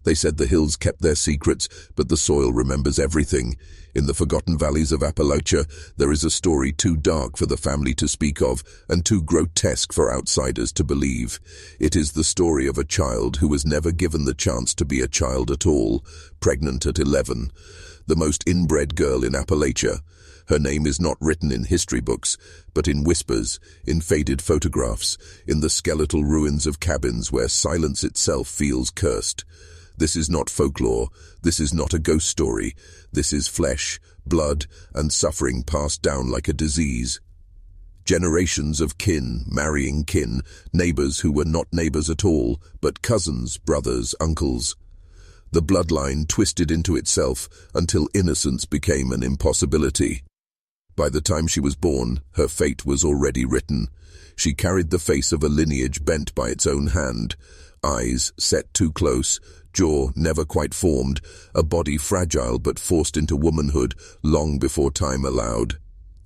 They said the hills kept their secrets, but the soil remembers everything. In the forgotten valleys of Appalachia, there is a story too dark for the family to speak of, and too grotesque for outsiders to believe. It is the story of a child who was never given the chance to be a child at all, pregnant at 11. The most inbred girl in Appalachia. Her name is not written in history books, but in whispers, in faded photographs, in the skeletal ruins of cabins where silence itself feels cursed. This is not folklore, this is not a ghost story, this is flesh, blood, and suffering passed down like a disease. Generations of kin marrying kin, neighbors who were not neighbors at all, but cousins, brothers, uncles. The bloodline twisted into itself until innocence became an impossibility. By the time she was born, her fate was already written. She carried the face of a lineage bent by its own hand, eyes set too close, jaw never quite formed, a body fragile but forced into womanhood long before time allowed.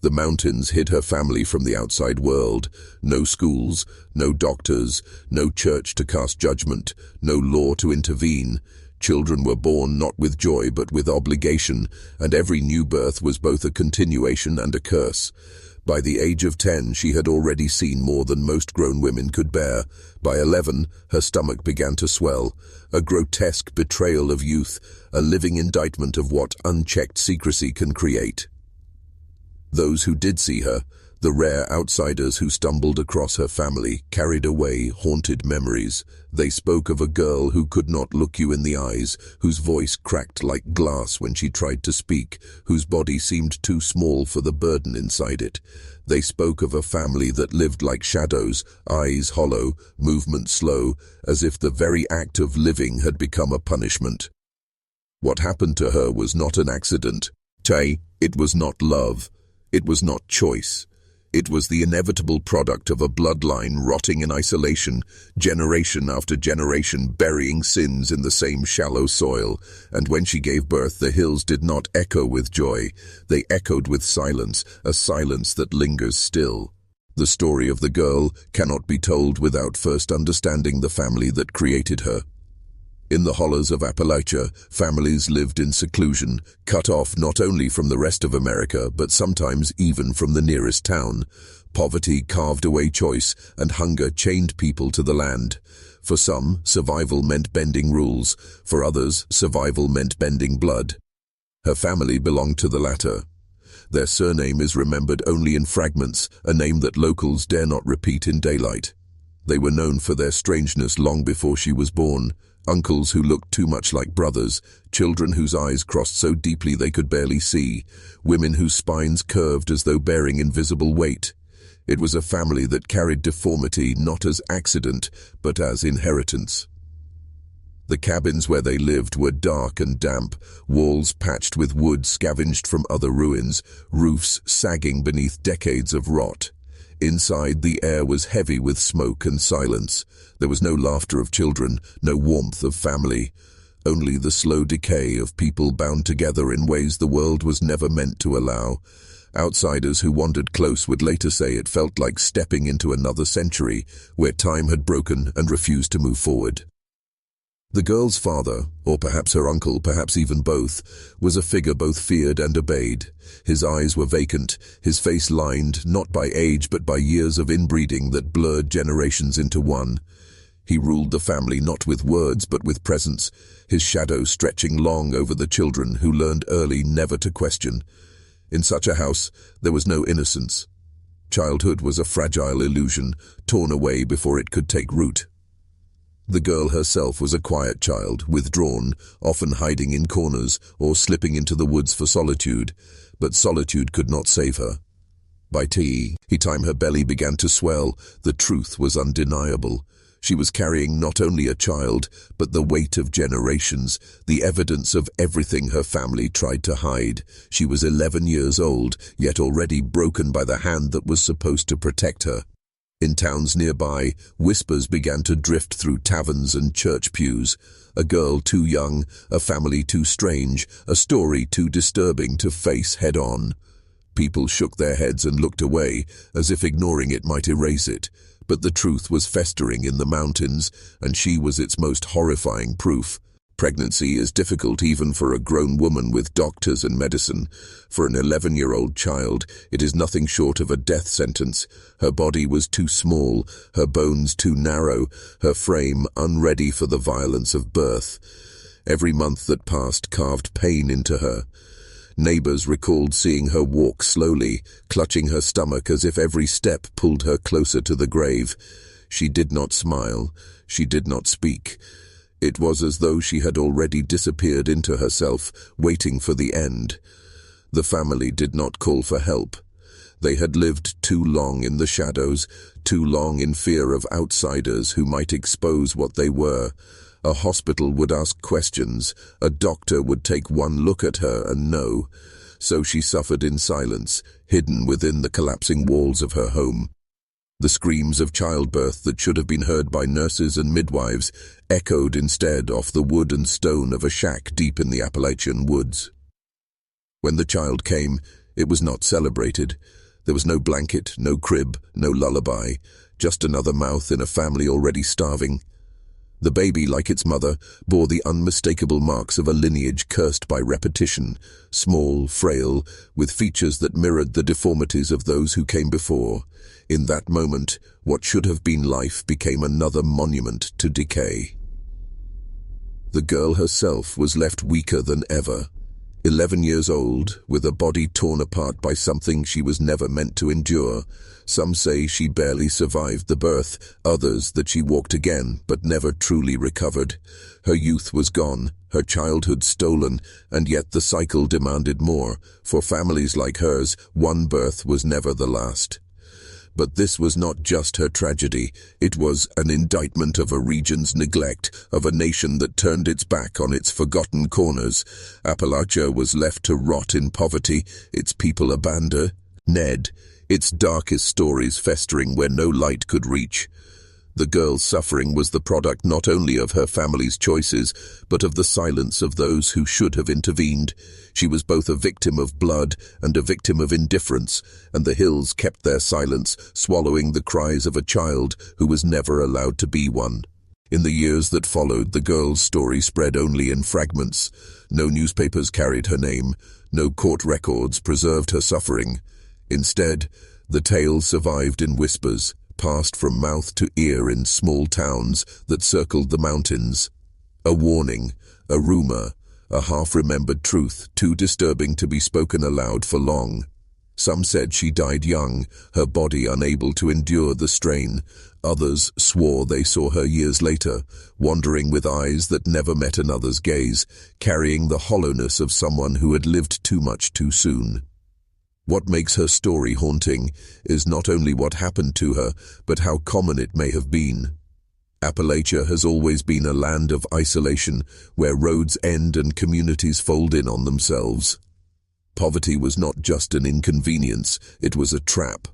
The mountains hid her family from the outside world. No schools, no doctors, no church to cast judgment, no law to intervene. Children were born not with joy but with obligation, and every new birth was both a continuation and a curse. By the age of 10, she had already seen more than most grown women could bear. By 11, her stomach began to swell, a grotesque betrayal of youth, a living indictment of what unchecked secrecy can create. Those who did see her, the rare outsiders who stumbled across her family, carried away haunted memories. They spoke of a girl who could not look you in the eyes, whose voice cracked like glass when she tried to speak, whose body seemed too small for the burden inside it. They spoke of a family that lived like shadows, eyes hollow, movement slow, as if the very act of living had become a punishment. What happened to her was not an accident. It was not love. It was not choice. It was the inevitable product of a bloodline rotting in isolation, generation after generation burying sins in the same shallow soil, and when she gave birth the hills did not echo with joy, they echoed with silence, a silence that lingers still. The story of the girl cannot be told without first understanding the family that created her. In the hollows of Appalachia, families lived in seclusion, cut off not only from the rest of America, but sometimes even from the nearest town. Poverty carved away choice, and hunger chained people to the land. For some, survival meant bending rules. For others, survival meant bending blood. Her family belonged to the latter. Their surname is remembered only in fragments, a name that locals dare not repeat in daylight. They were known for their strangeness long before she was born. Uncles who looked too much like brothers, children whose eyes crossed so deeply they could barely see, women whose spines curved as though bearing invisible weight. It was a family that carried deformity not as accident, but as inheritance. The cabins where they lived were dark and damp, walls patched with wood scavenged from other ruins, roofs sagging beneath decades of rot. Inside, the air was heavy with smoke and silence. There was no laughter of children, no warmth of family, only the slow decay of people bound together in ways the world was never meant to allow. Outsiders who wandered close would later say it felt like stepping into another century, where time had broken and refused to move forward. The girl's father, or perhaps her uncle, perhaps even both, was a figure both feared and obeyed. His eyes were vacant, his face lined not by age but by years of inbreeding that blurred generations into one. He ruled the family not with words but with presence, his shadow stretching long over the children who learned early never to question. In such a house, there was no innocence. Childhood was a fragile illusion, torn away before it could take root. The girl herself was a quiet child, withdrawn, often hiding in corners or slipping into the woods for solitude, but solitude could not save her. By time her belly began to swell, the truth was undeniable. She was carrying not only a child, but the weight of generations, the evidence of everything her family tried to hide. She was 11 years old, yet already broken by the hand that was supposed to protect her. In towns nearby, whispers began to drift through taverns and church pews. A girl too young, a family too strange, a story too disturbing to face head-on. People shook their heads and looked away, as if ignoring it might erase it. But the truth was festering in the mountains, and she was its most horrifying proof. Pregnancy is difficult even for a grown woman with doctors and medicine. For an 11-year-old child, it is nothing short of a death sentence. Her body was too small, her bones too narrow, her frame unready for the violence of birth. Every month that passed carved pain into her. Neighbors recalled seeing her walk slowly, clutching her stomach as if every step pulled her closer to the grave. She did not smile. She did not speak. It was as though she had already disappeared into herself, waiting for the end. The family did not call for help. They had lived too long in the shadows, too long in fear of outsiders who might expose what they were. A hospital would ask questions, a doctor would take one look at her and know. So she suffered in silence, hidden within the collapsing walls of her home. The screams of childbirth that should have been heard by nurses and midwives echoed instead off the wood and stone of a shack deep in the Appalachian woods. When the child came, it was not celebrated. There was no blanket, no crib, no lullaby, just another mouth in a family already starving. The baby, like its mother, bore the unmistakable marks of a lineage cursed by repetition, small, frail, with features that mirrored the deformities of those who came before. In that moment, what should have been life became another monument to decay. The girl herself was left weaker than ever. 11 years old, with a body torn apart by something she was never meant to endure. Some say she barely survived the birth, others that she walked again but never truly recovered. Her youth was gone, her childhood stolen, and yet the cycle demanded more. For families like hers, one birth was never the last. But this was not just her tragedy. It was an indictment of a region's neglect, of a nation that turned its back on its forgotten corners. Appalachia was left to rot in poverty, its people abandoned, its darkest stories festering where no light could reach. The girl's suffering was the product not only of her family's choices, but of the silence of those who should have intervened. She was both a victim of blood and a victim of indifference, and the hills kept their silence, swallowing the cries of a child who was never allowed to be one. In the years that followed, the girl's story spread only in fragments. No newspapers carried her name, no court records preserved her suffering. Instead, the tale survived in whispers, passed from mouth to ear in small towns that circled the mountains. A warning, a rumor, a half-remembered truth too disturbing to be spoken aloud for long. Some said she died young, her body unable to endure the strain. Others swore they saw her years later, wandering with eyes that never met another's gaze, carrying the hollowness of someone who had lived too much too soon. What makes her story haunting is not only what happened to her, but how common it may have been. Appalachia has always been a land of isolation, where roads end and communities fold in on themselves. Poverty was not just an inconvenience, it was a trap.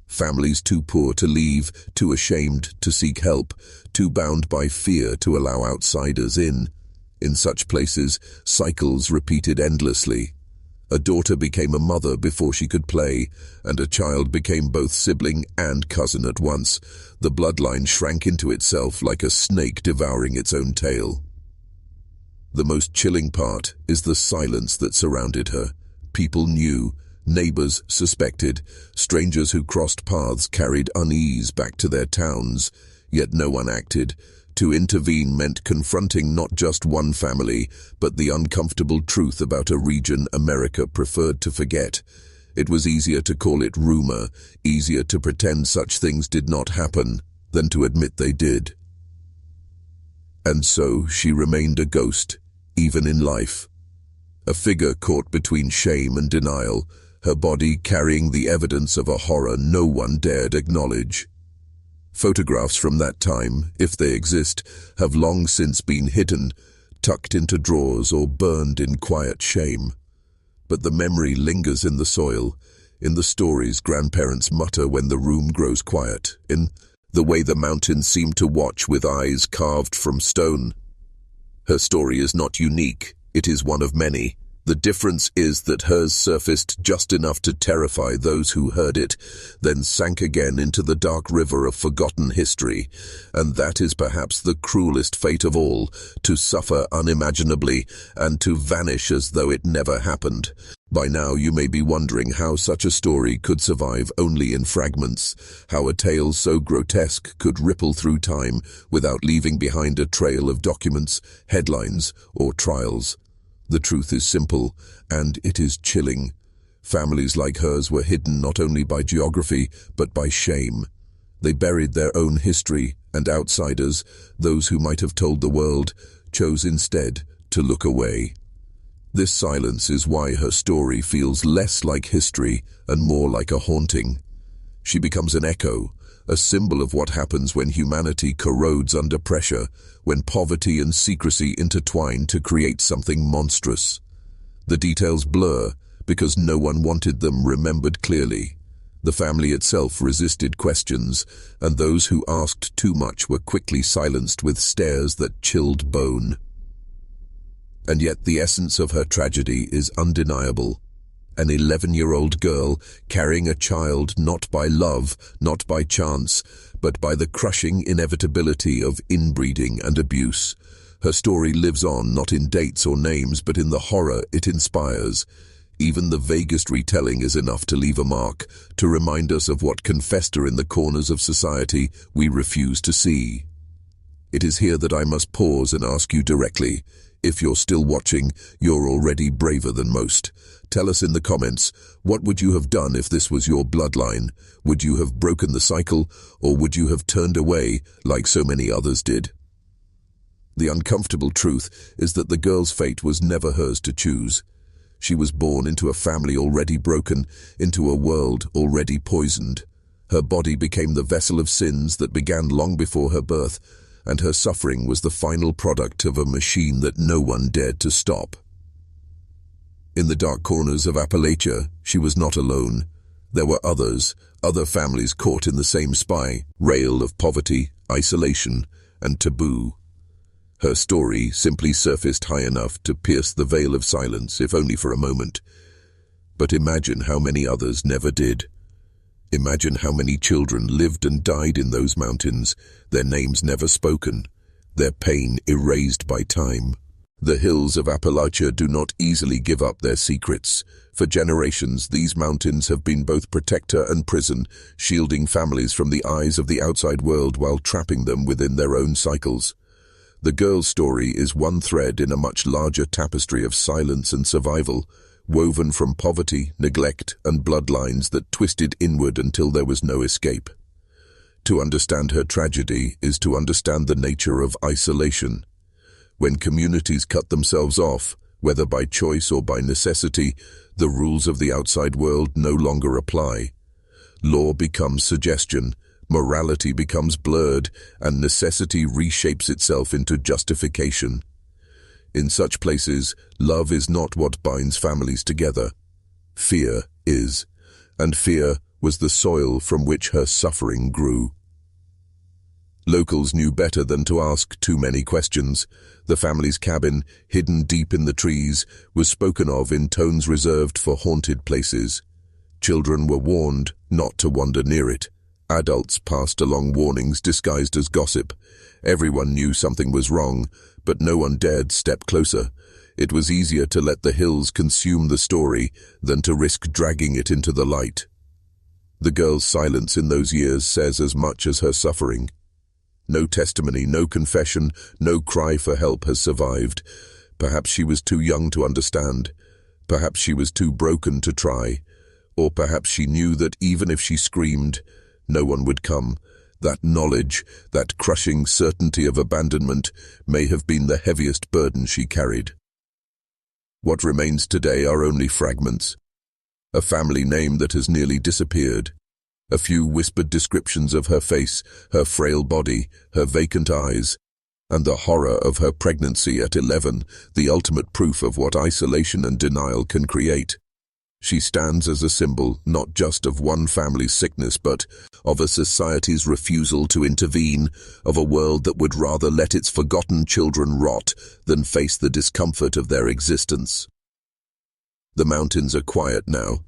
Families too poor to leave, too ashamed to seek help, too bound by fear to allow outsiders in. In such places, cycles repeated endlessly. A daughter became a mother before she could play, and a child became both sibling and cousin at once. The bloodline shrank into itself like a snake devouring its own tail. The most chilling part is the silence that surrounded her. People knew, neighbors suspected, strangers who crossed paths carried unease back to their towns, yet no one acted. To intervene meant confronting not just one family, but the uncomfortable truth about a region America preferred to forget. It was easier to call it rumor, easier to pretend such things did not happen, than to admit they did. And so she remained a ghost, even in life. A figure caught between shame and denial, her body carrying the evidence of a horror no one dared acknowledge. Photographs from that time, if they exist, have long since been hidden, tucked into drawers or burned in quiet shame. But the memory lingers in the soil, in the stories grandparents mutter when the room grows quiet, in the way the mountains seem to watch with eyes carved from stone. Her story is not unique, it is one of many. The difference is that hers surfaced just enough to terrify those who heard it, then sank again into the dark river of forgotten history. And that is perhaps the cruelest fate of all, to suffer unimaginably and to vanish as though it never happened. By now you may be wondering how such a story could survive only in fragments, how a tale so grotesque could ripple through time without leaving behind a trail of documents, headlines, or trials. The truth is simple, and it is chilling. Families like hers were hidden not only by geography, but by shame. They buried their own history, and outsiders, those who might have told the world, chose instead to look away. This silence is why her story feels less like history and more like a haunting. She becomes an echo, a symbol of what happens when humanity corrodes under pressure, when poverty and secrecy intertwine to create something monstrous. The details blur because no one wanted them remembered clearly. The family itself resisted questions, and those who asked too much were quickly silenced with stares that chilled bone. And yet the essence of her tragedy is undeniable. An 11-year-old girl carrying a child not by love, not by chance, but by the crushing inevitability of inbreeding and abuse. Her story lives on not in dates or names, but in the horror it inspires. Even the vaguest retelling is enough to leave a mark, to remind us of what can fester in the corners of society we refuse to see. It is here that I must pause and ask you directly. If you're still watching, you're already braver than most. Tell us in the comments, what would you have done if this was your bloodline? Would you have broken the cycle, or would you have turned away like so many others did? The uncomfortable truth is that the girl's fate was never hers to choose. She was born into a family already broken, into a world already poisoned. Her body became the vessel of sins that began long before her birth, and her suffering was the final product of a machine that no one dared to stop. In the dark corners of Appalachia, she was not alone. There were others, other families caught in the same spiral of poverty, isolation, and taboo. Her story simply surfaced high enough to pierce the veil of silence, if only for a moment. But imagine how many others never did. Imagine how many children lived and died in those mountains, their names never spoken, their pain erased by time. The hills of Appalachia do not easily give up their secrets. For generations, these mountains have been both protector and prison, shielding families from the eyes of the outside world while trapping them within their own cycles. The girl's story is one thread in a much larger tapestry of silence and survival, woven from poverty, neglect, and bloodlines that twisted inward until there was no escape. To understand her tragedy is to understand the nature of isolation. When communities cut themselves off, whether by choice or by necessity, the rules of the outside world no longer apply. Law becomes suggestion, morality becomes blurred, and necessity reshapes itself into justification. In such places, love is not what binds families together. Fear is, and fear was the soil from which her suffering grew. Locals knew better than to ask too many questions. The family's cabin, hidden deep in the trees, was spoken of in tones reserved for haunted places. Children were warned not to wander near it. Adults passed along warnings disguised as gossip. Everyone knew something was wrong, but no one dared step closer. It was easier to let the hills consume the story than to risk dragging it into the light. The girl's silence in those years says as much as her suffering. No testimony, no confession, no cry for help has survived. Perhaps she was too young to understand. Perhaps she was too broken to try. Or perhaps she knew that even if she screamed, no one would come. That knowledge, that crushing certainty of abandonment, may have been the heaviest burden she carried. What remains today are only fragments. A family name that has nearly disappeared. A few whispered descriptions of her face, her frail body, her vacant eyes, and the horror of her pregnancy at 11, the ultimate proof of what isolation and denial can create. She stands as a symbol not just of one family's sickness, but of a society's refusal to intervene, of a world that would rather let its forgotten children rot than face the discomfort of their existence. The mountains are quiet now.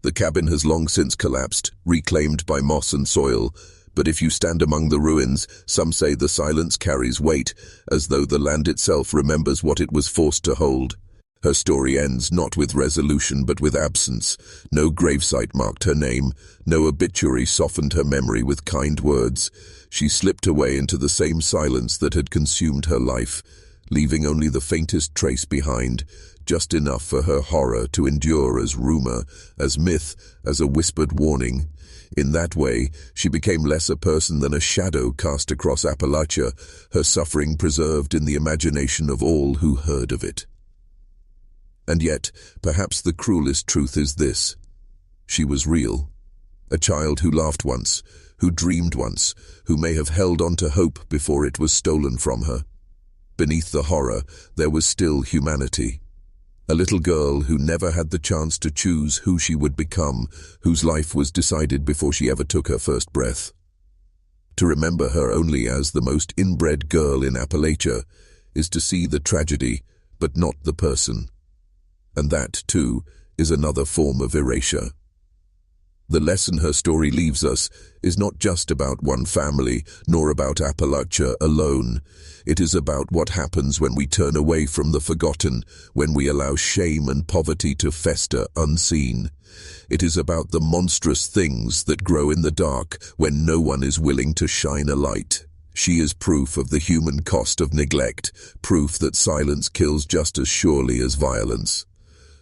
The cabin has long since collapsed, reclaimed by moss and soil, but if you stand among the ruins, some say the silence carries weight, as though the land itself remembers what it was forced to hold. Her story ends not with resolution but with absence. No gravesite marked her name, no obituary softened her memory with kind words. She slipped away into the same silence that had consumed her life, leaving only the faintest trace behind, just enough for her horror to endure as rumor, as myth, as a whispered warning. In that way, she became less a person than a shadow cast across Appalachia, her suffering preserved in the imagination of all who heard of it. And yet, perhaps the cruelest truth is this: she was real. A child who laughed once, who dreamed once, who may have held on to hope before it was stolen from her. Beneath the horror, there was still humanity. A little girl who never had the chance to choose who she would become, whose life was decided before she ever took her first breath. To remember her only as the most inbred girl in Appalachia is to see the tragedy, but not the person. And that, too, is another form of erasure. The lesson her story leaves us is not just about one family, nor about Appalachia alone. It is about what happens when we turn away from the forgotten, when we allow shame and poverty to fester unseen. It is about the monstrous things that grow in the dark when no one is willing to shine a light. She is proof of the human cost of neglect, proof that silence kills just as surely as violence.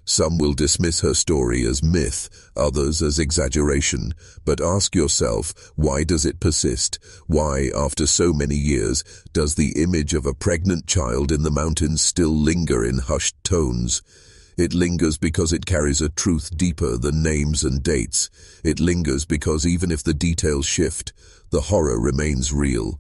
Some will dismiss her story as myth, others as exaggeration, but ask yourself, why does it persist? Why, after so many years, does the image of a pregnant child in the mountains still linger in hushed tones? It lingers because it carries a truth deeper than names and dates. It lingers because even if the details shift, the horror remains real.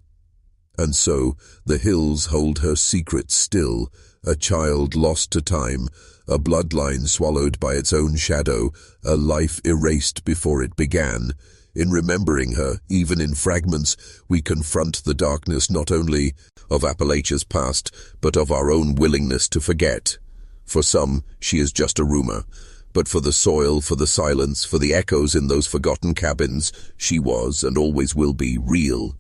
And so, the hills hold her secret still, a child lost to time, a bloodline swallowed by its own shadow, a life erased before it began. In remembering her, even in fragments, we confront the darkness not only of Appalachia's past, but of our own willingness to forget. For some, she is just a rumor, but for the soil, for the silence, for the echoes in those forgotten cabins, she was and always will be real.